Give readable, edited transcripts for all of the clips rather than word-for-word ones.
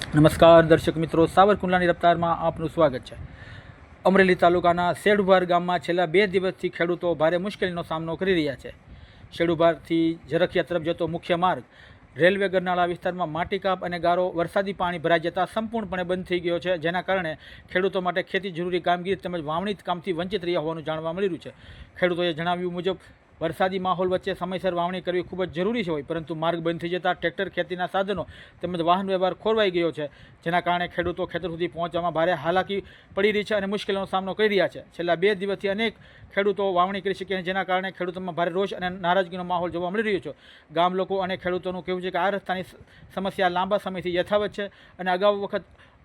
નમસ્કાર દર્શક મિત્રો, સાવરકુંડલાની રફતારમાં આપનું સ્વાગત છે। અમરેલી તાલુકાના શેડુભાર ગામમાં છેલ્લા 2 દિવસથી ખેડૂતો ભારે મુશ્કેલીનો સામનો કરી રહ્યા છે। શેડુભારથી ઝરખિયા તરફ જતો મુખ્ય માર્ગ રેલવે ગરનાળા વિસ્તારમાં માટીકાપ અને ગારો વરસાદી પાણી ભરાઈ જતાં સંપૂર્ણપણે બંધ થઈ ગયો છે, જેના કારણે ખેડૂતો માટે ખેતી જરૂરી કામગીરી તેમજ વાવણી કામથી વંચિત રહ્યા હોવાનું જાણવા મળી રહ્યું છે। ખેડૂતોએ જણાવ્યું મુજબ વરસાદી માહોલ વચ્ચે સમયસર વાવણી કરવી ખૂબ જ જરૂરી છે, પરંતુ માર્ગ બંધ થઈ જતાં ટ્રેક્ટર, ખેતીના સાધનો તેમજ વાહન વ્યવહાર ખોરવાઈ ગયો છે, જેના કારણે ખેડૂતો ખેતર સુધી પહોંચવામાં ભારે હાલાકી પડી રહી છે અને મુશ્કેલીનો સામનો કરી રહ્યા છે। છેલ્લા 2 દિવસથી અનેક ખેડૂતો વાવણી કરી શક્યા, જેના કારણે ખેડૂતોમાં ભારે રોષ અને નારાજગીનો માહોલ જોવા મળી રહ્યો છે। ગામ લોકો અને ખેડૂતોનું કહેવું છે કે આ રસ્તાની સમસ્યા લાંબા સમયથી યથાવત છે અને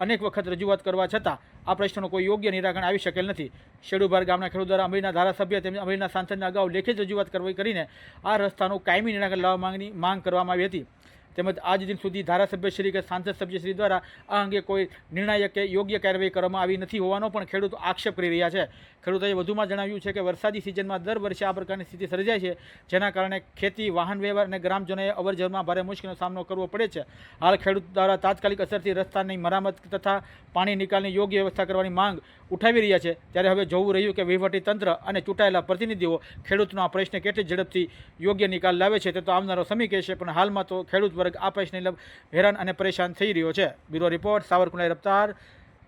અનેક વખત રજૂઆત કરવા છતાં આ પ્રશ્નનો કોઈ યોગ્ય નિરાકરણ આવી શકેલ નથી। શેડુભાર ગામના ખેડૂત દ્વારા અમરેલીના ધારાસભ્ય તેમજ અમરેલીના સાંસદને અગાઉ લેખિત રજૂઆત કરીને આ રસ્તાનું કાયમી નિરાકરણ લાવવા માંગ કરવામાં આવી હતી, તેમજ આજ દિન સુધી ધારાસભ્યશ્રી કે સાંસદ સભ્યશ્રી દ્વારા આ અંગે કોઈ નિર્ણાયક કે યોગ્ય કાર્યવાહી કરવામાં આવી નથી હોવાનો પણ ખેડૂતો આક્ષેપ કરી રહ્યા છે। ખેડૂતોએ વધુમાં જણાવ્યું છે કે વરસાદી સિઝનમાં દર વર્ષે આ પ્રકારની સ્થિતિ સર્જાય છે, જેના કારણે ખેતી, વાહન વ્યવહાર અને ગ્રામજનોએ અવરજવરમાં ભારે મુશ્કેલીનો સામનો કરવો પડે છે। હાલ ખેડૂત દ્વારા તાત્કાલિક અસરથી રસ્તાની મરામત તથા પાણી નિકાલની યોગ્ય વ્યવસ્થા કરવાની માંગ ઉઠાવી રહ્યા છે, ત્યારે હવે જોવું રહ્યું કે વહીવટી તંત્ર અને ચૂંટાયેલા પ્રતિનિધિઓ ખેડૂતનો આ પ્રશ્ન કેટલી ઝડપથી યોગ્ય નિકાલ લાવે છે તે તો આવનારો સમય કહેશે, પણ હાલમાં તો ખેડૂત વર્ગ આ પ્રશ્ને હેરાન અને પરેશાન થઈ રહ્યો છે। Bureau report, Savarkundla રફતાર,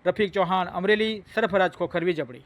Rafiq Chauhan, Amreli, Sarfaraz Khokhar, Vijpadi.